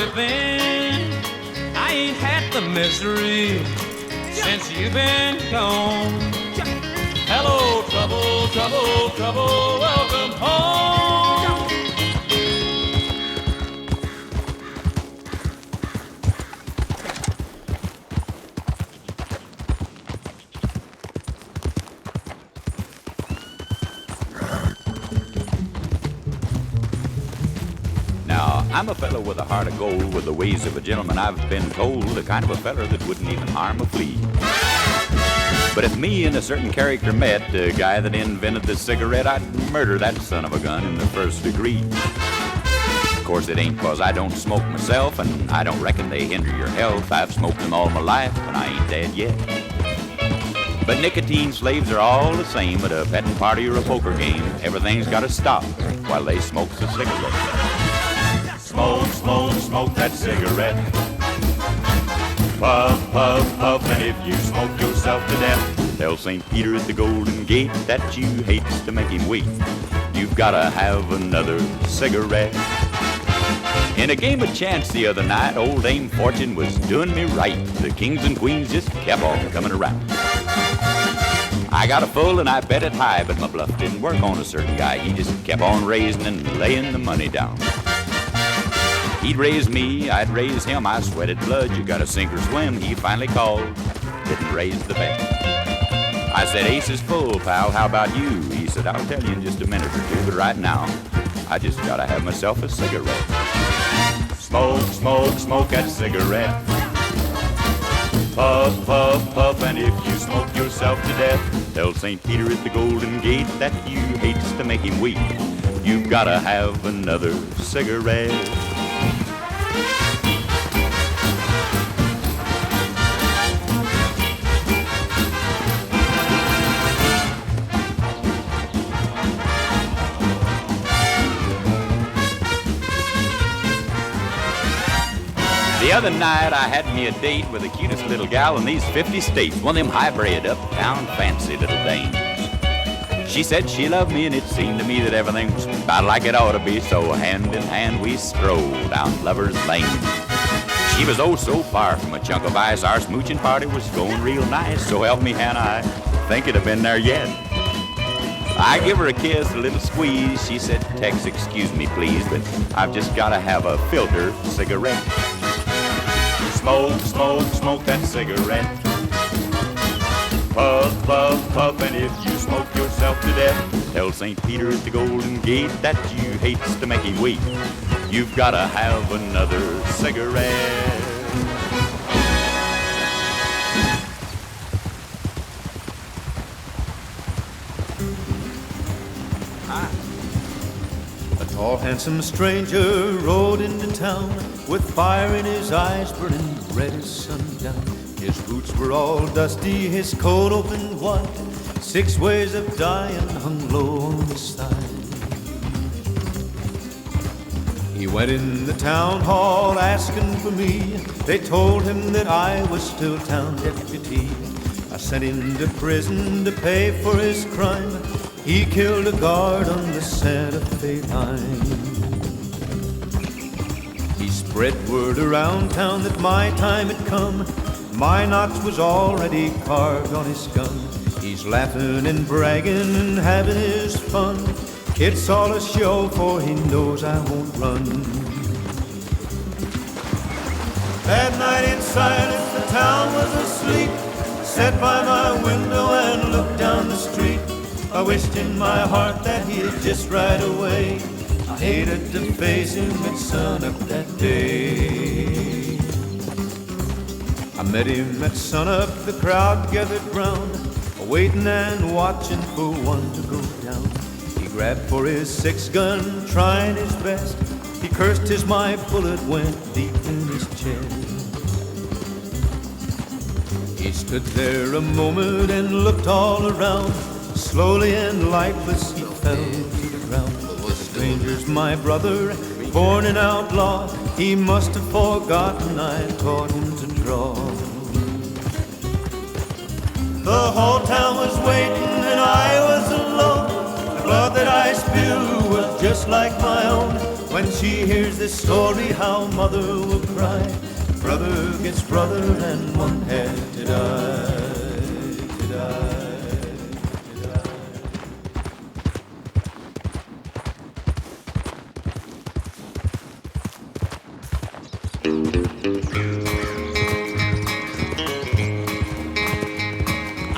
living. I ain't had the misery since you've been gone. Hello, trouble, trouble, trouble, welcome home. Now, I'm a fellow with a heart of gold, with the ways of a gentleman, I've been told, the kind of a feller that wouldn't even harm a flea. But if me and a certain character met, the guy that invented the cigarette, I'd murder that son of a gun in the first degree. Of course, it ain't 'cause I don't smoke myself, and I don't reckon they hinder your health. I've smoked them all my life, and I ain't dead yet. But nicotine slaves are all the same at a petting party or a poker game. Everything's gotta stop while they smoke the cigarette. Smoke, smoke, smoke that cigarette. Puff, puff, puff, and if you smoke yourself to death, tell St. Peter at the Golden Gate that you hates to make him wait. You've gotta have another cigarette. In a game of chance the other night, old Dame Fortune was doing me right. The kings and queens just kept on coming around. I got a full and I bet it high, but my bluff didn't work on a certain guy. He just kept on raising and laying the money down. He'd raise me, I'd raise him, I sweated blood. You gotta sink or swim, he finally called, didn't raise the bet. I said, ace is full, pal, how about you? He said, I'll tell you in just a minute or two, but right now, I just gotta have myself a cigarette. Smoke, smoke, smoke that cigarette. Puff, puff, puff, and if you smoke yourself to death, tell St. Peter at the Golden Gate that you hates to make him weep. You've gotta have another cigarette. The other night I had me a date with the cutest little gal in these 50 states, one of them high-bred, uptown, fancy little dames. She said she loved me, and it seemed to me that everything was about like it ought to be, so hand in hand we strolled down Lover's Lane. She was oh so far from a chunk of ice, our smooching party was going real nice, so help me Hannah, I think it'd have been there yet. I give her a kiss, a little squeeze, she said, Tex, excuse me please, but I've just gotta have a filter cigarette. Smoke, smoke, smoke that cigarette. Puff, puff, puff, and if you smoke yourself to death, tell St. Peter at the Golden Gate that you hates to make him weep. You've gotta have another cigarette. A tall, handsome stranger rode into town with fire in his eyes burning red as sundown. His boots were all dusty, his coat open wide. 6 ways of dying hung low on the side. He went in the town hall asking for me. They told him that I was still town deputy. I sent him to prison to pay for his crime. He killed a guard on the Santa Fe line. He spread word around town that my time had come. My notch was already carved on his gun. He's laughing and bragging and having his fun. It's all a show, for he knows I won't run. That night in silence the town was asleep. Sat by my window and looked down the street. I wished in my heart that he'd just ride away. I hated to face him at sunup that day. I met him at sunup, the crowd gathered round, waiting and watching for one to go down. He grabbed for his 6-gun, trying his best. He cursed as my bullet went deep in his chest. He stood there a moment and looked all around. Slowly and lifeless he fell to the ground. The stranger's my brother, born an outlaw. He must have forgotten I taught him to draw. The whole town was waiting and I was alone. The blood that I spilled was just like my own. When she hears this story, how mother will cry. Brother gets brother and one had to die, to die, to die.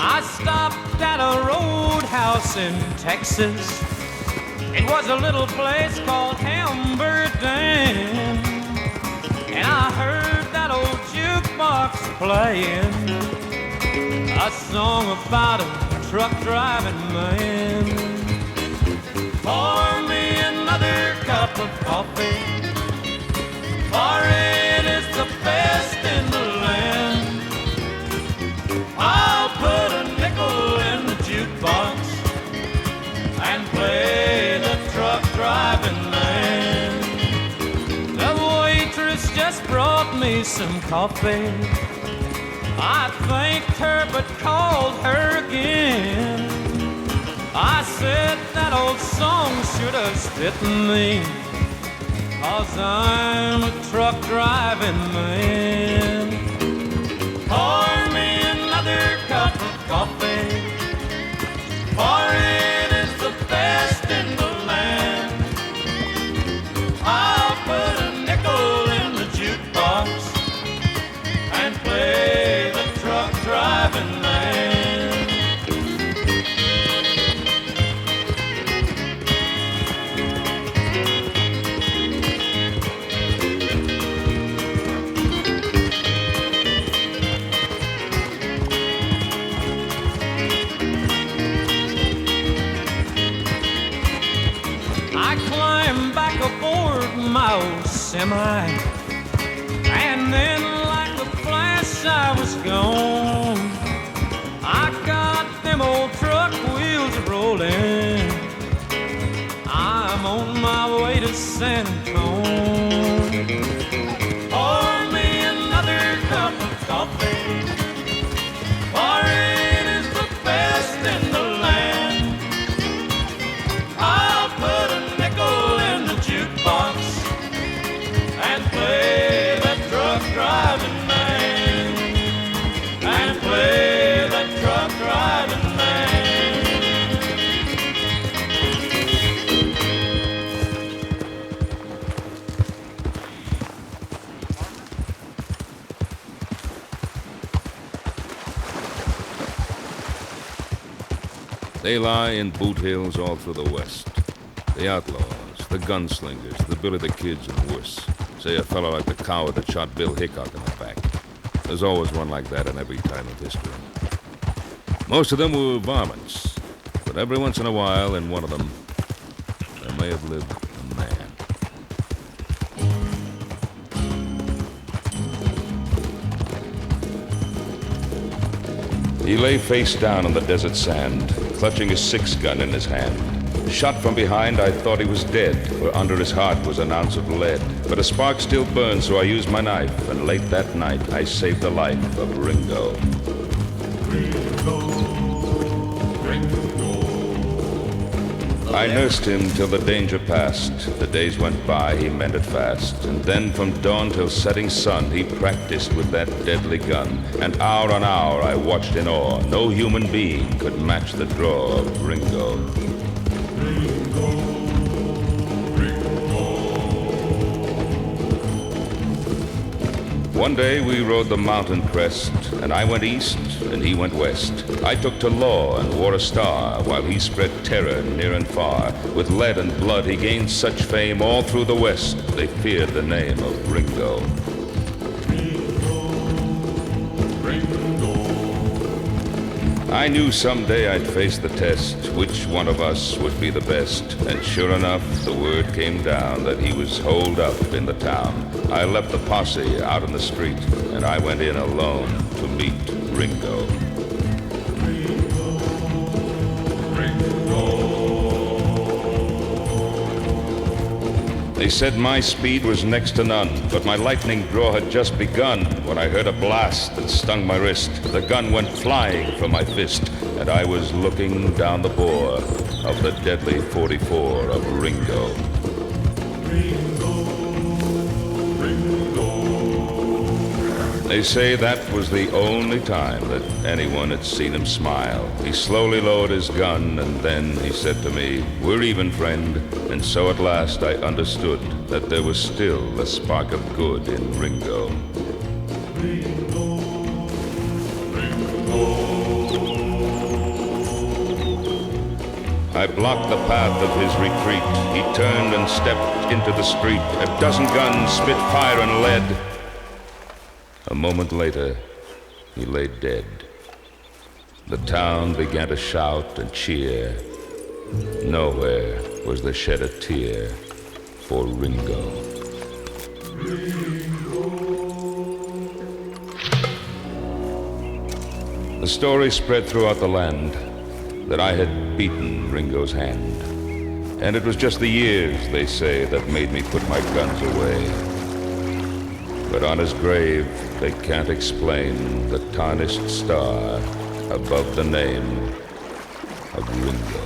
I stopped at a roadhouse in Texas. It was a little place called Hamburton, and I heard that old jukebox playing a song about a truck driving man. Pour me another cup of coffee, for it is the best in the land. I'll put a nickel in the jukebox and play the truck driving man. The waitress just brought me some coffee. I thanked her but called her again. I said that old song should have fit me, 'cause I'm a truck driving man. Pour me another cup of coffee, for it is the best in the land. I'll put a nickel in the jukebox and play the truck driving man. I climbed back aboard my old semi, and then like a flash I was gone. I got them old truck wheels rolling. I'm on my way to San Antone. Pour me another cup of coffee, for it is the best in the land. I'll put a nickel in the jukebox and play the truck driving man, and play the truck driving man. They lie in boot hills all through the West. The outlaws, the gunslingers, the Billy the Kids, and worse. Say a fellow like the coward that shot Bill Hickok in the back. There's always one like that in every time of history. Most of them were varmints, but every once in a while, in one of them, there may have lived a man. He lay face down on the desert sand, clutching his 6-gun in his hand. Shot from behind, I thought he was dead, for under his heart was an ounce of lead. But a spark still burned, so I used my knife, and late that night I saved the life of Ringo. Ringo, Ringo. I nursed him till the danger passed. The days went by, he mended fast. And then from dawn till setting sun, he practiced with that deadly gun. And hour on hour I watched in awe. No human being could match the draw of Ringo. One day we rode the mountain crest, and I went east and he went west. I took to law and wore a star, while he spread terror near and far. With lead and blood he gained such fame all through the West, they feared the name of Ringo. I knew someday I'd face the test, which one of us would be the best. And sure enough, the word came down that he was holed up in the town. I left the posse out in the street, and I went in alone to meet Ringo. They said my speed was next to none, but my lightning draw had just begun when I heard a blast that stung my wrist. The gun went flying from my fist, and I was looking down the bore of the deadly 44 of Ringo. They say that was the only time that anyone had seen him smile. He slowly lowered his gun, and then he said to me, "We're even, friend." And so at last I understood that there was still a spark of good in Ringo. I blocked the path of his retreat. He turned and stepped into the street. A dozen guns spit fire and lead. A moment later, he lay dead. The town began to shout and cheer. Nowhere was there shed a tear for Ringo. The story spread throughout the land that I had beaten Ringo's hand. And it was just the years, they say, that made me put my guns away. But on his grave, they can't explain the tarnished star above the name of Ringo.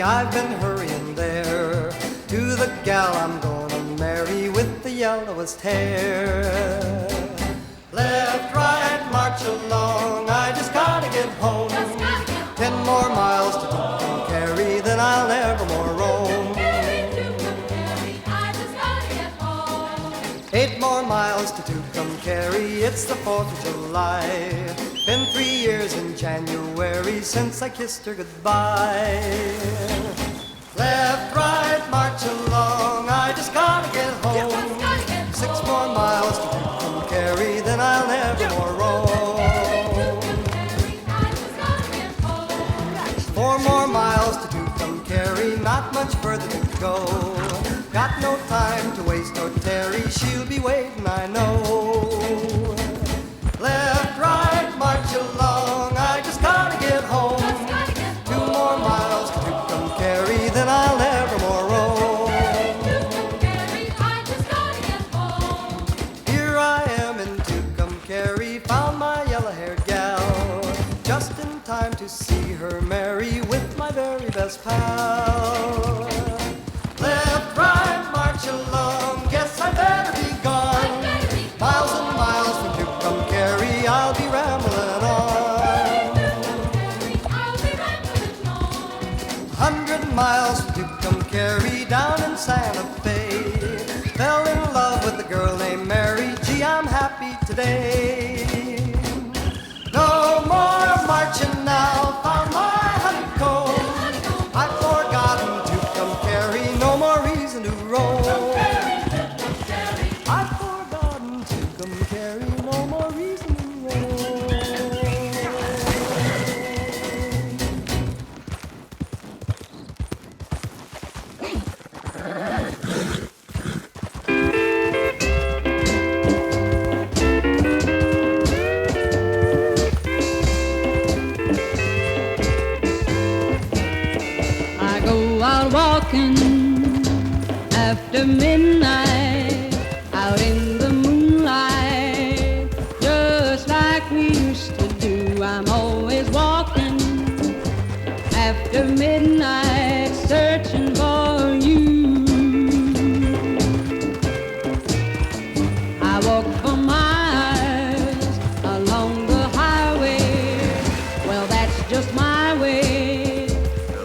I've been hurrying there to the gal I'm gonna marry with the yellowest hair. Left, right, march along, I just gotta get home. 10 more miles to Tucumcari, then I'll never more roam. 8 more miles to Tucumcari, it's the 4th of July. Been 3 years in January since I kissed her goodbye. Left, right, march along, I just gotta get home. 6 more miles to Tucumcari, then I'll never more roam. 4 more miles to Tucumcari, not much further to go. Got no time to waste or tarry, she'll be waiting, I know. Left, right, march along, I just gotta get home. 2 more miles to Tucumcari, then I'll never more roam. Here I am in Tucumcari, found my yellow-haired gal, just in time to see her marry with my very best pal. Left, right, march along, guess I better be gone. Miles and miles from Tucumcari, I'll be rambling on. 100 miles from Tucumcari, down in Santa Fe. Fell in love with a girl named Mary, gee, I'm happy today. No more marching now, found my honeycomb. I've forgotten Tucumcari, no more reason to roam. I've forgotten Tucumcari, no more reason to roam. I go out walking after midnight, out in the moonlight, just like we used to do. I'm always walking after midnight, searching for you. I walk for miles along the highway, well, that's just my way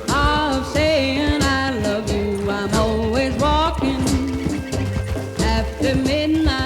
of saying I love you. I'm always walking after midnight.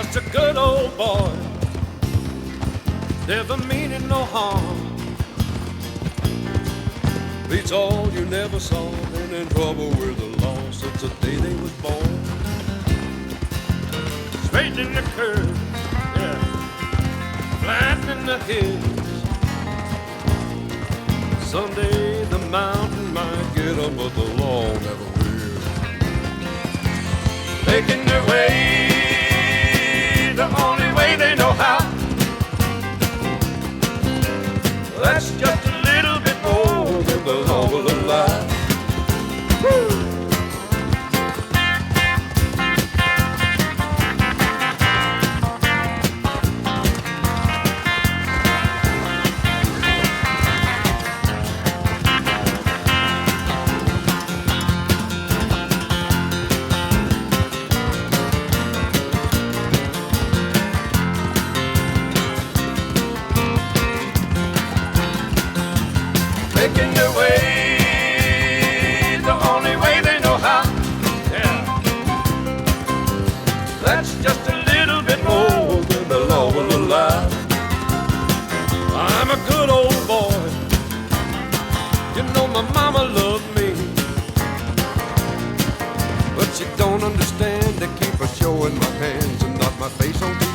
just a good old boy, never meaning no harm. Beats all you never saw, been in trouble with the law since the day they was born. Straightening the curve, yeah, flattening the hills. Someday the mountain might get up, but the law never will. Making their way the only way they know how. That's just a little bit more than the law will allow. Woo! Making their way the only way they know how. Yeah, that's just a little bit more than the law will allow. I'm a good old boy. You know my mama loved me, but she don't understand. They keep her showing my hands and not my face on TV.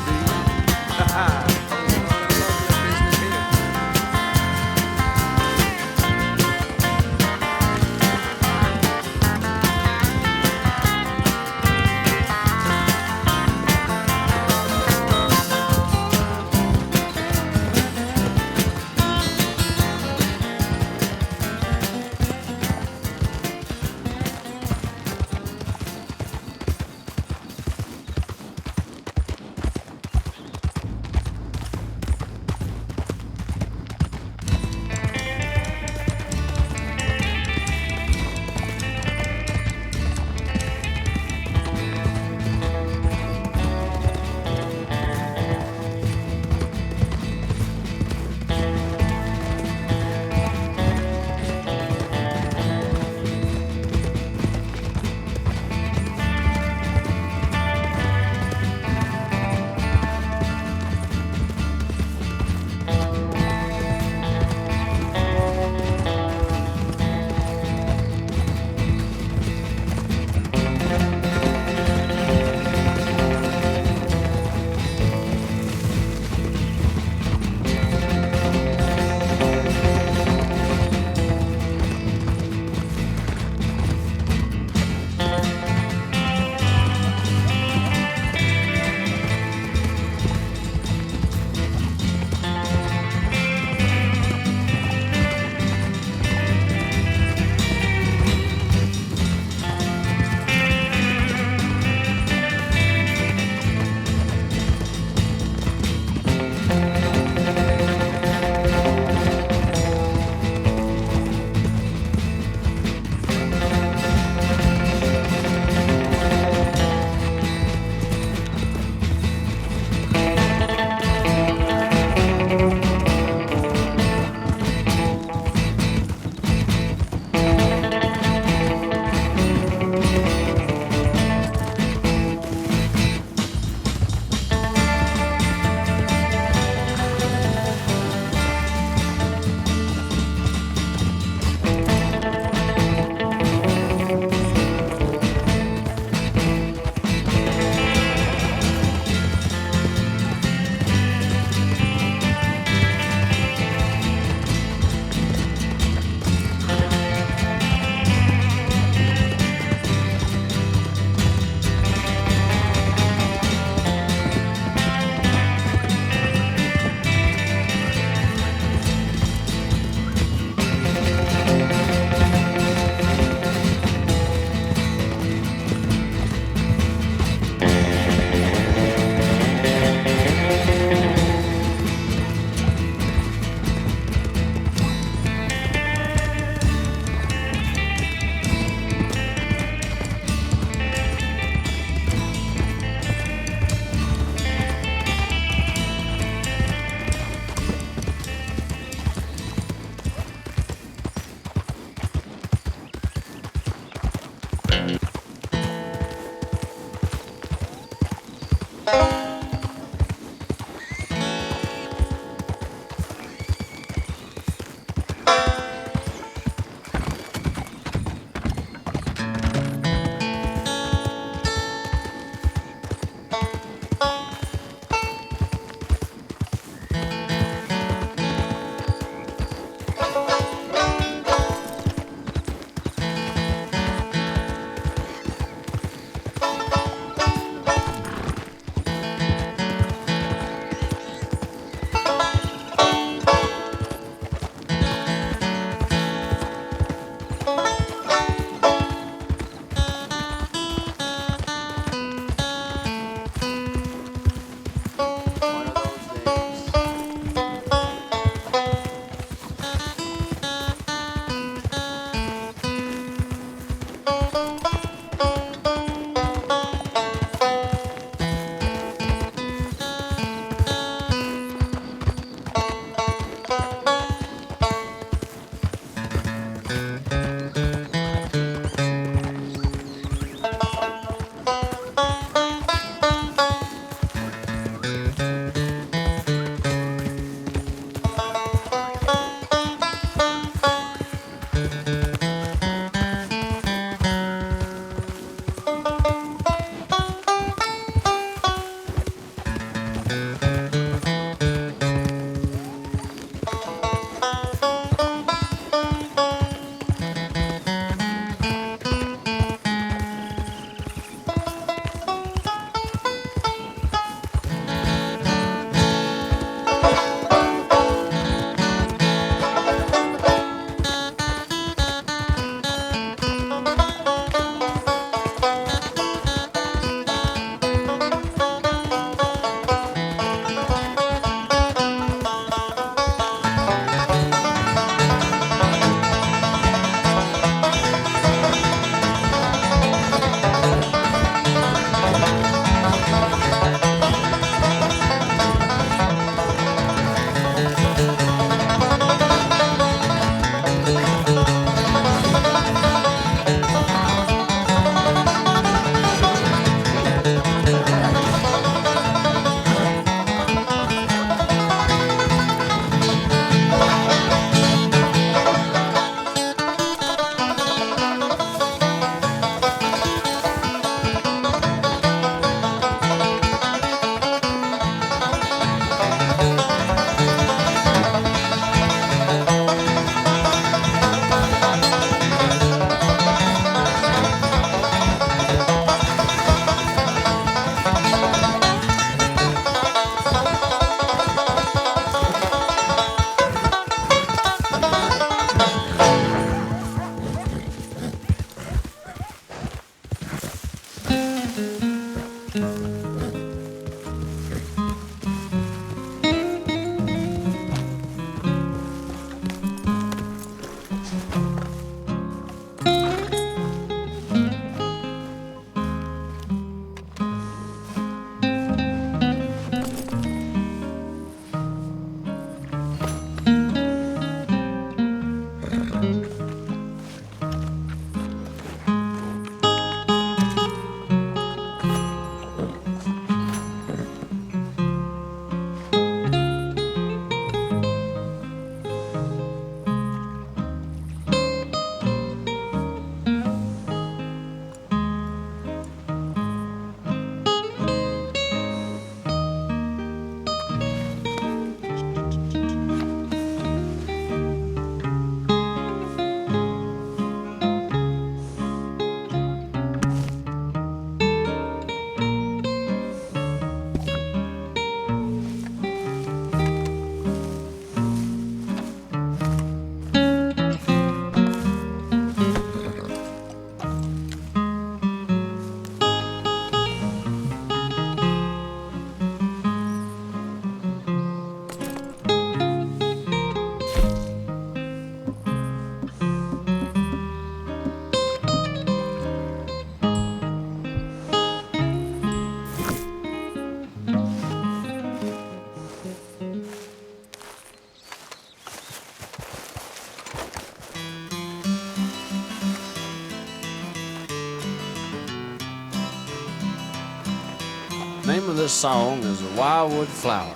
of this song is The Wildwood Flower.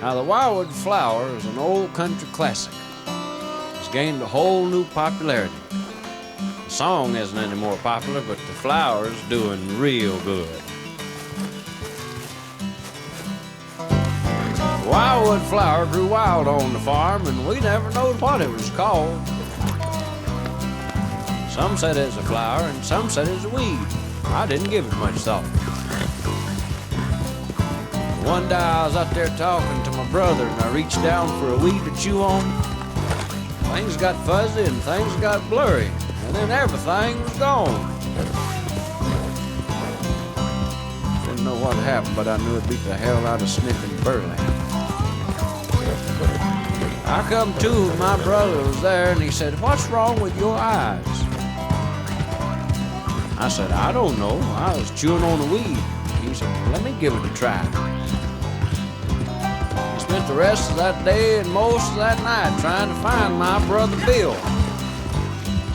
Now, The Wildwood Flower is an old country classic. It's gained a whole new popularity. The song isn't any more popular, but the flower's doing real good. The wildwood flower grew wild on the farm, and we never knowed what it was called. Some said it's a flower, and some said it's a weed. I didn't give it much thought. One day I was out there talking to my brother, and I reached down for a weed to chew on. Things got fuzzy and things got blurry, and then everything was gone. Didn't know what happened, but I knew it beat the hell out of sniffing burlap. I come to, and my brother was there, and he said, "What's wrong with your eyes?" I said, "I don't know. I was chewing on a weed." He said, "Well, let me give it a try." I spent the rest of that day and most of that night trying to find my brother Bill.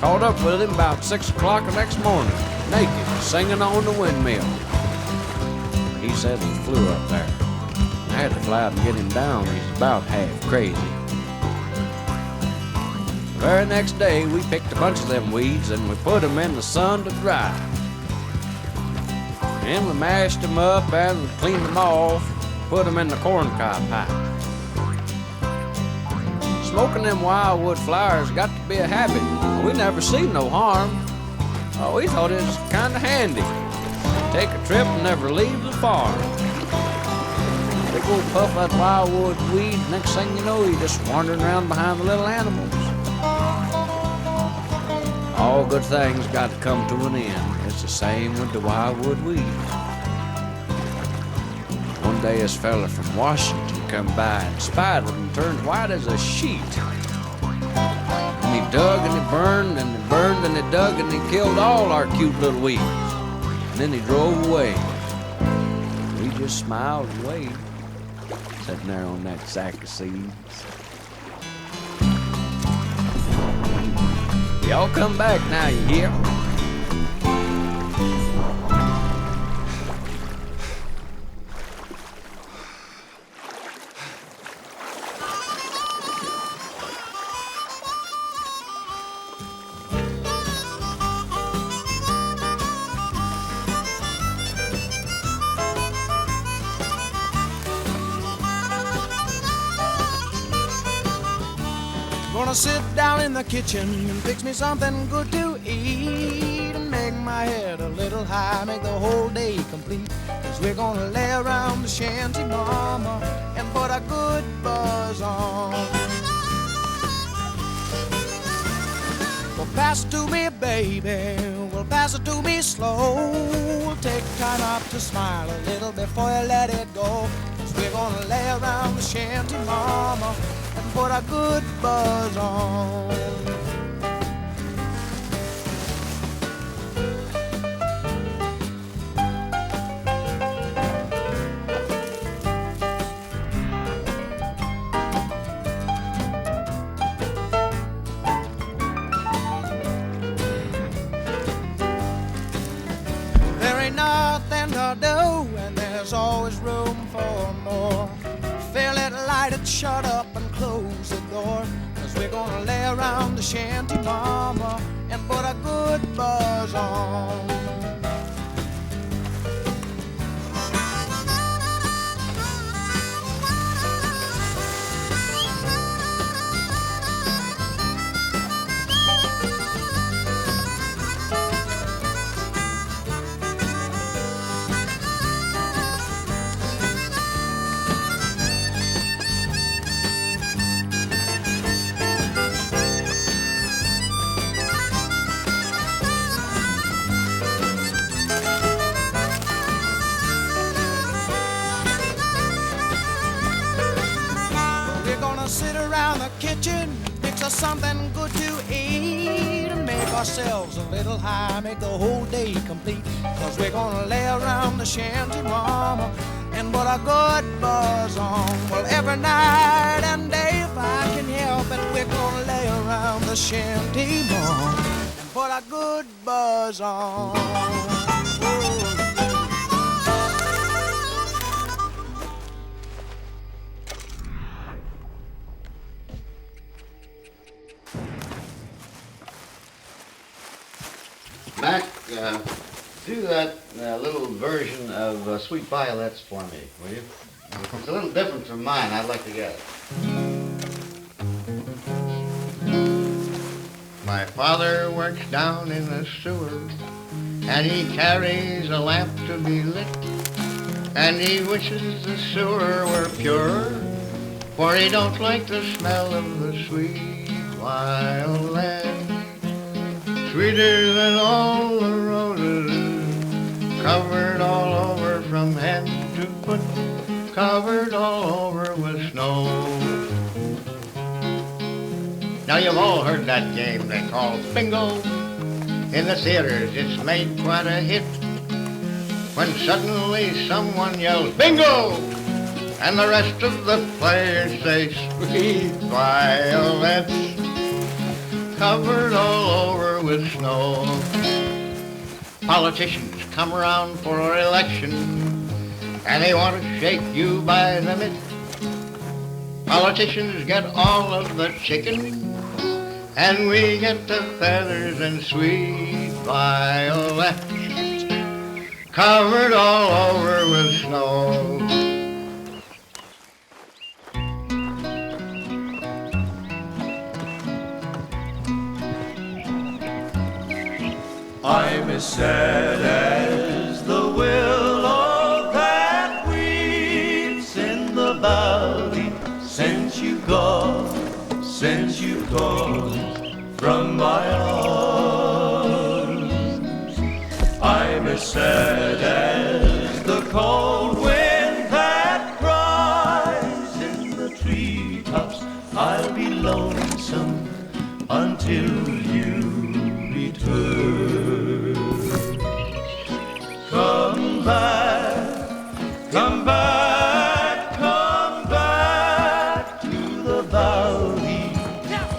Caught up with him about 6 o'clock the next morning, naked, singing on the windmill. He said he flew up there. I had to fly out and get him down. He's about half crazy. The very next day, we picked a bunch of them weeds and we put them in the sun to dry. Then we mashed them up and cleaned them off, put them in the corncob pipe. Smoking them wildwood flowers got to be a habit. We never seen no harm. We thought it was kind of handy. Take a trip and never leave the farm. Big old puff of that wildwood weed, next thing you know, you're just wandering around behind the little animals. All good things got to come to an end. It's the same with the wildwood weed. One day this fella from Washington come by and spied them and turned white as a sheet. And he dug and he burned and he burned and he dug and he killed all our cute little weeds. And then he drove away. We just smiled and waved, sitting there on that sack of seeds. Y'all come back now, you hear? Gonna sit down in the kitchen and fix me something good to eat and make my head a little high, make the whole day complete. 'Cause we're gonna lay around the shanty, mama, and put a good buzz on. Well, pass it to me, baby. Well, pass it to me slow. We'll take time out to smile a little before you let it go. 'Cause we're gonna lay around the shanty, mama, and put a good buzz on. There ain't nothing to do, and there's always room for more. Fill it, light it, shut up, and close the door. 'Cause we're gonna lay around the shanty, mama, and put a good buzz on. Sit around the kitchen, fix us something good to eat, and make ourselves a little high, make the whole day complete. 'Cause we're gonna lay around the shanty, mama, and put a good buzz on. Well, every night and day, if I can help it, we're gonna lay around the shanty, mama, and put a good buzz on. do that little version of Sweet Violets for me, will you? It's a little different from mine. I'd like to get it. My father works down in the sewer, and he carries a lamp to be lit, and he wishes the sewer were pure, for he don't like the smell of the sweet violet. Sweeter than all the roses, covered all over from head to foot, covered all over with snow. Now you've all heard that game they call bingo. In the theaters it's made quite a hit, when suddenly someone yells bingo, and the rest of the players say sweet violets, covered all over with snow. Politicians come around for election, and they want to shake you by the mitt. Politicians get all of the chicken, and we get the feathers and sweet violets, covered all over with snow. I'm as sad as the willow that weeps in the valley since you've gone from my arms. I'm as sad as the cold wind that cries in the treetops. I'll be lonesome until you return. Come back, come back, come back to the valley.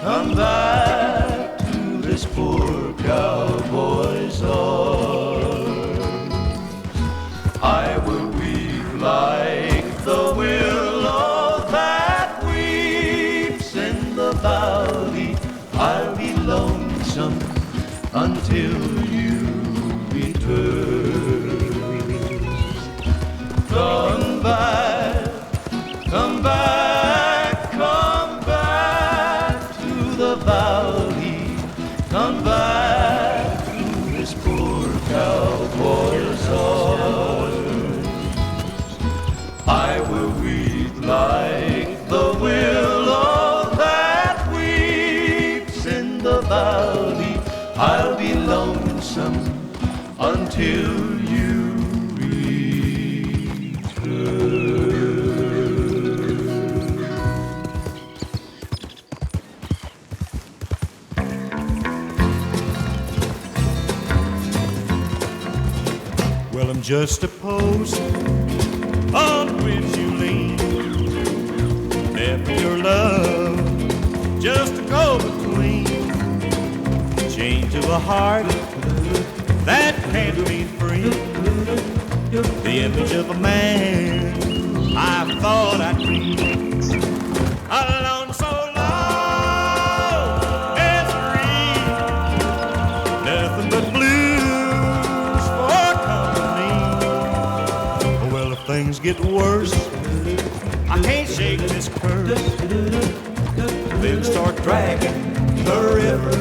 Come back to this poor cowboy's arms. I will weep like the willow that weeps in the valley. I'll be lonesome until you return. Come back, come back, come back to the valley. Come back to this poor cowboy's arms. I will weep like the willow that weeps in the valley. I'll be lonesome until you return. Well, I'm just a post on which you lean. Never your love, just a go-between. Change of a heart that can't be free. The image of a man I thought I'd be. Alone so long, misery, nothing but blues for company. Well, if things get worse, I can't shake this curse. Then start dragging the river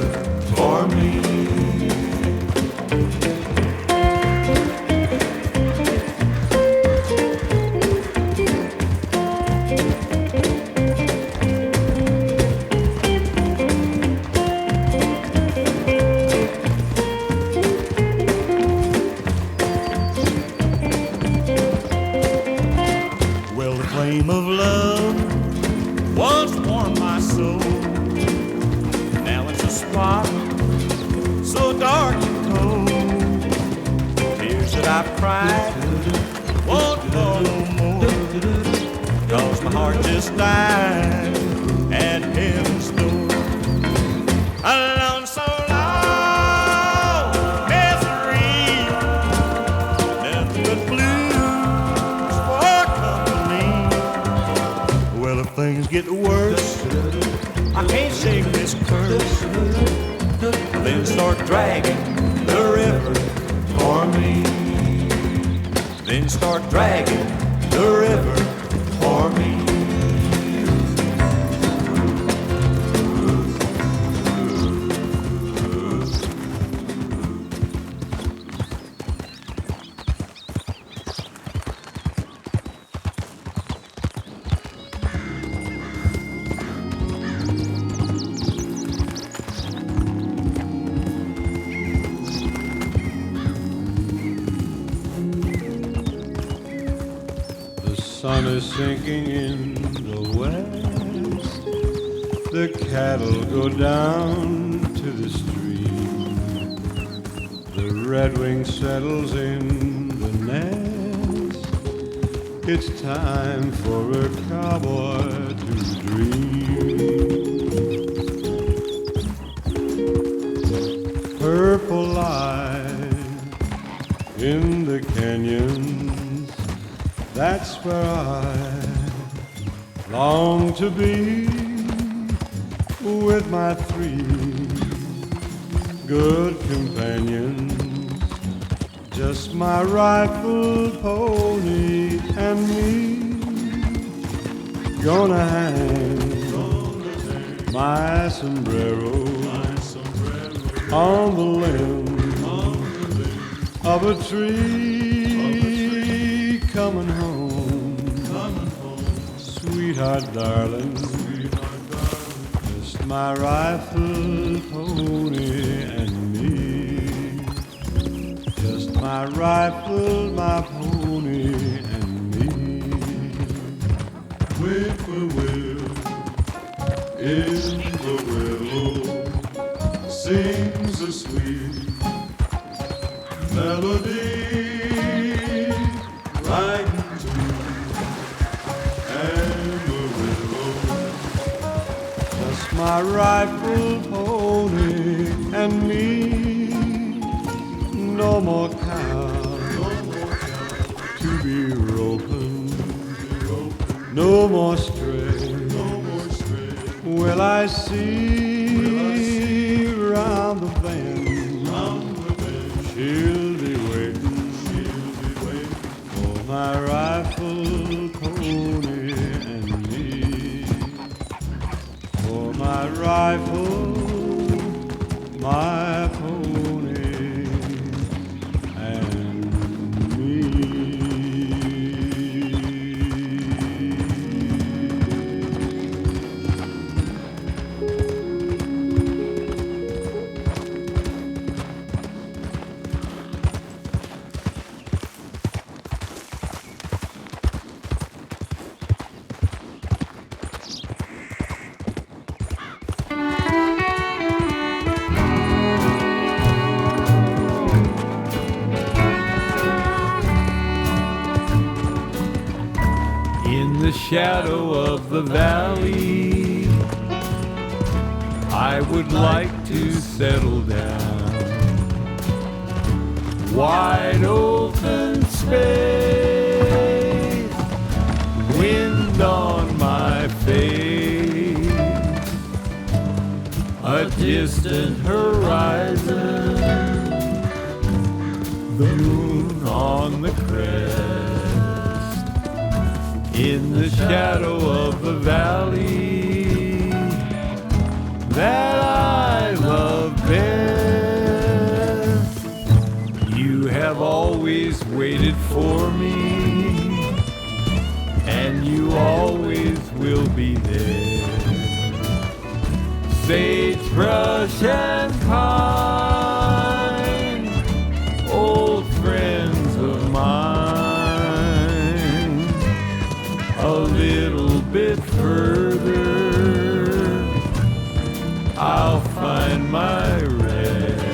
for me. Well, the flame of love once warmed my soul. Now it's a spot so dark and cold. Tears that I've cried won't fall no more, 'cause my heart just died at heaven's door. Alone so long, misery, nothing but blues for company. Well, if things get worse, I can't shake this curse. Then start dragging the river for me. Then start dragging the river for me. The sun is sinking in the west. The cattle go down to the stream. The redwing settles in the nest. It's time for a cowboy to dream. Purple light in the canyons, that's where I long to be, with my three good companions, just my rifle, pony, and me. Gonna hang my sombrero on the limb of a tree. Coming home, sweetheart darling, just my rifle, pony, and me. Just my rifle, my pony, and me. Whippoorwill in the willow sings a sweet melody. Right into Amarillo, just my rifle, pony, and me. No more cows to be roping, no more stray will I see round the bend. She'll be waiting for my rifle, pony, and me. For my rifle, my pony, and me. Shadow of the valley, I would like to settle down. Wide open space, wind on my face, a distant horizon, the moon on the crest. In the shadow of the valley that I love best, you have always waited for me, and you always will be there. Sagebrush and pine, old friends of mine. A little bit further, I'll find my rest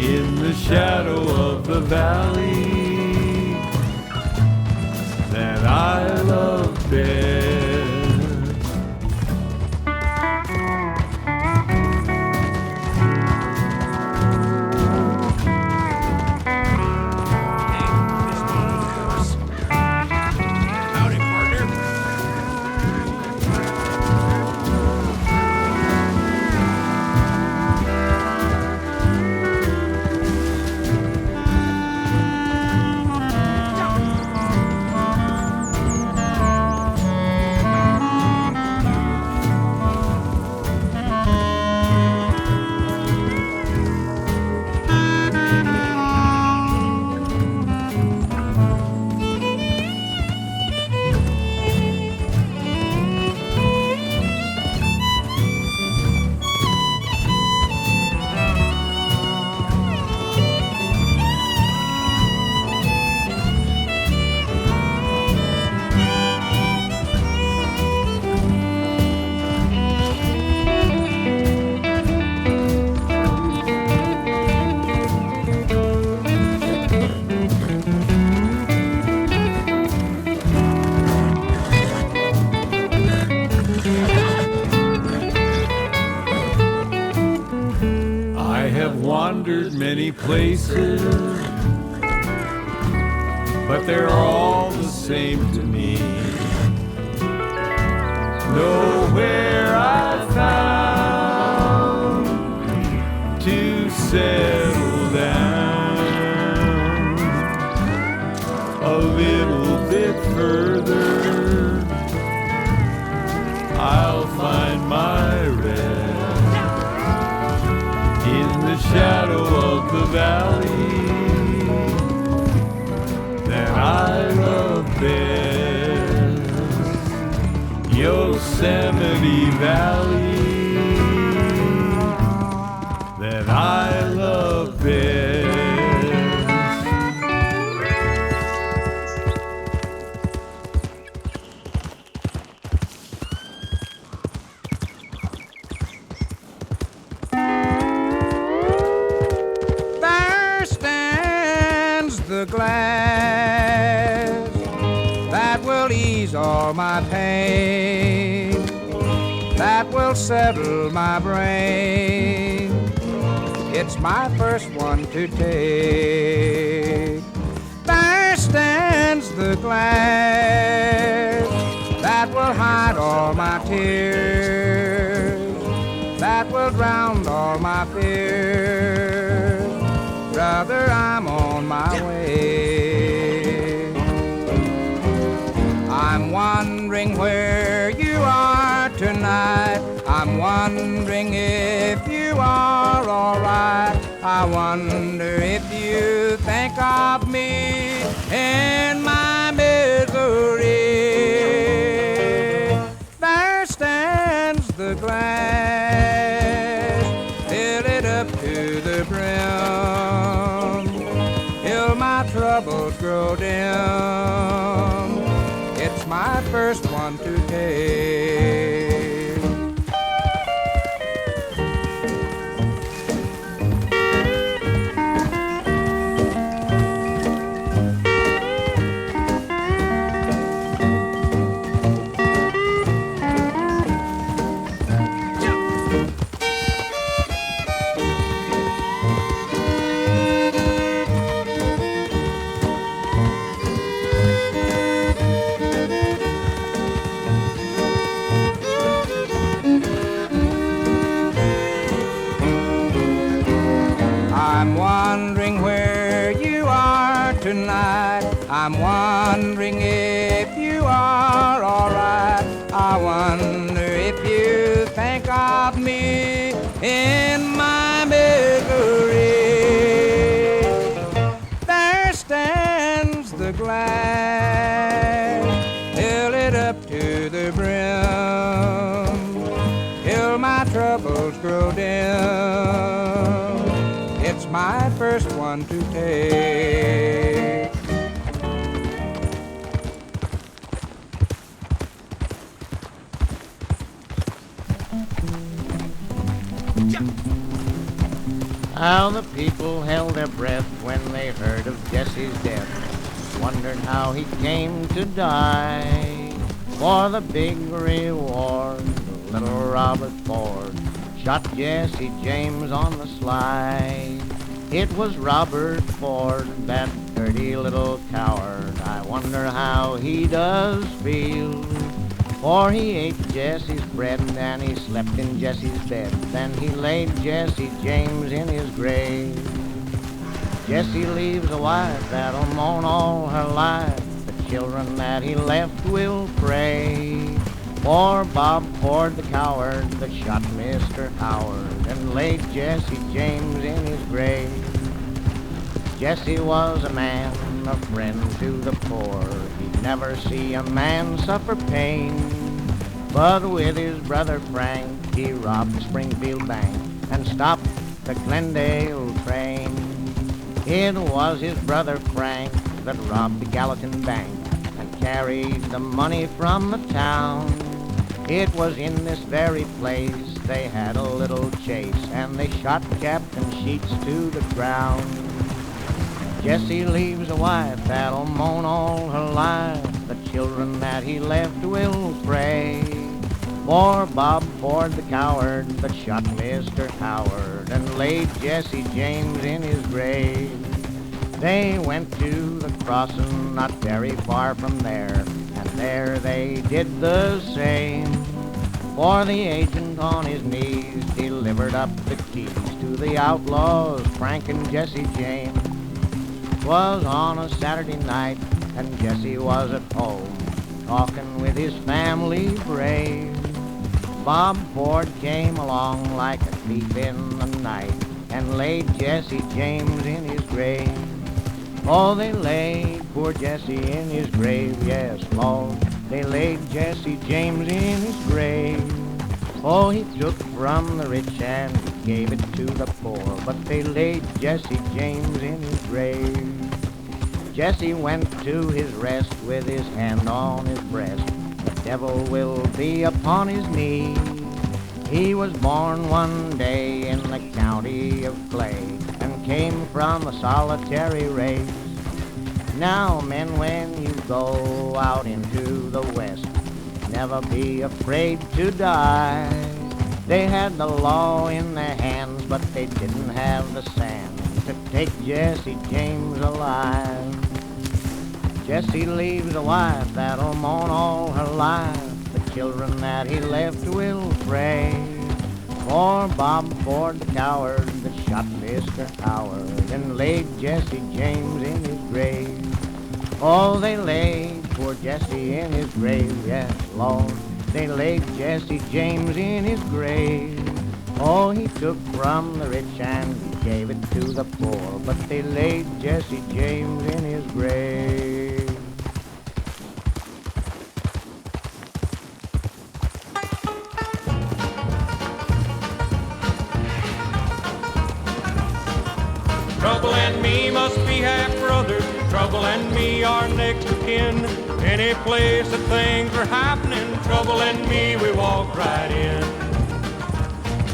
in the shadow of the valley that I love best. wandered many places, but they're all the same to me. Nowhere I found to settle down. A little bit further, I'll find my rest in the shadow of the valley that I love best, Yosemite Valley that I love best. There stands the glass that will ease all my pain, that will settle my brain. It's my first one to take. There stands the glass that will hide all my tears, that will drown all my fears. Brother, I'm on my way. I'm wondering where you are tonight. I'm wondering if you are alright. I wonder if you think of me in my misery. There stands the glass, fill it up to the brim, till my troubles grow dim. It's my first one to take. I'm wondering where you are tonight. I'm wondering if you are alright. I wonder if you think of me in my misery. There stands the glass, fill it up to the brim, till my troubles grow dim. It's my first one to take. How the people held their breath when they heard of Jesse's death, wondered how he came to die. For the big reward, little Robert Ford shot Jesse James on the sly. It was Robert Ford, that dirty little coward. I wonder how he does feel. For he ate Jesse's bread and he slept in Jesse's bed. Then he laid Jesse James in his grave. Jesse leaves a wife that'll mourn all her life. The children that he left will pray. For Bob Ford, the coward that shot Mr. Howard and laid Jesse James in his grave. Jesse was a man, a friend to the poor. He'd never see a man suffer pain. But with his brother Frank, he robbed the Springfield Bank and stopped the Glendale train. It was his brother Frank that robbed the Gallatin Bank and carried the money from the town. It was in this very place they had a little chase, and they shot Captain Sheets to the ground. Jesse leaves a wife that'll mourn all her life. The children that he left will pray. For Bob Ford the coward that shot Mr. Howard and laid Jesse James in his grave. They went to the crossing not very far from there, and there they did the same. For the agent on his knees delivered up the keys to the outlaws, Frank and Jesse James. 'Twas on a Saturday night, and Jesse was at home, talking with his family brave. Bob Ford came along like a thief in the night and laid Jesse James in his grave. Oh, they laid poor Jesse in his grave, yes, Lord, they laid Jesse James in his grave. Oh, he took from the rich and he gave it to the poor, but they laid Jesse James in his grave. Jesse went to his rest with his hand on his breast. The devil will be upon his knee. He was born one day in the county of Clay and came from a solitary race. Now, men, when you go out into the West, never be afraid to die. They had the law in their hands, but they didn't have the sand to take Jesse James alive. Jesse leaves a wife that'll mourn all her life. The children that he left will pray. For Bob Ford the coward that shot Mr. Howard and laid Jesse James in his grave. Oh, they laid poor Jesse in his grave, yes, Lord, they laid Jesse James in his grave. Oh, he took from the rich and he gave it to the poor, but they laid Jesse James in his grave. Trouble and me must be half brothers. Trouble and me are next of kin. Any place that things are happening, Trouble and me, we walk right in.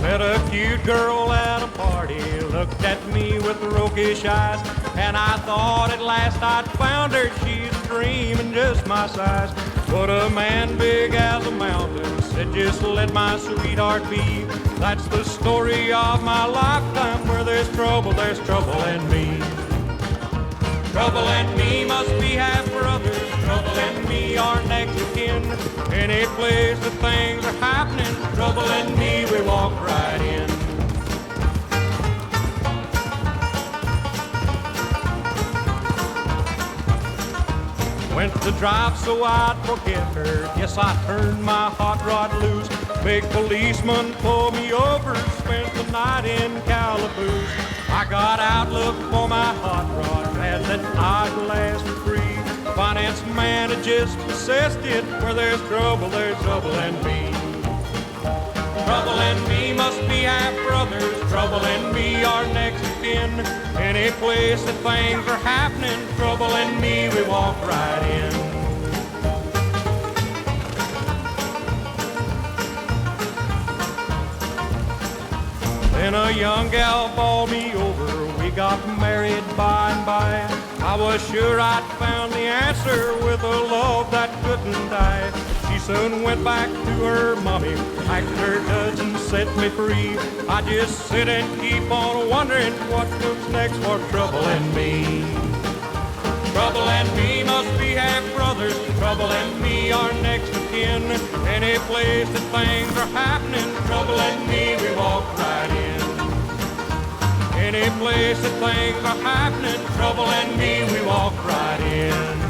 Met a cute girl at a party, looked at me with roguish eyes, and I thought at last I'd found her. She's a dream and just my size. But a man big as a mountain said, just let my sweetheart be. That's the story of my lifetime. Where there's trouble in me. Trouble and me must be half brothers. Trouble and me are next of kin. Any place that things are happening, Trouble and me, we walk right in. Went to drive so I'd forget her. Yes, I turned my hot rod loose. Big policeman pulled me over. Spent the night in Calaboose. I got out, looked for my hot rod, glad that I'd last free. Finance man had just possessed it. Where there's trouble in me. Trouble and me must be half brothers. Trouble and me are next of kin. Any place that things are happening, Trouble and me, we walk right in. Then a young gal bowled me over. We got married by and by. I was sure I'd found the answer with a love that couldn't die. She soon went back to her mommy, packed her duds and set me free. I just sit and keep on wondering what comes next for Trouble and me. Trouble and me must be half brothers. Trouble and me are next of kin. Any place that things are happening, Trouble and me, we walk right in. Any place that things are happening, Trouble and me, we walk right in.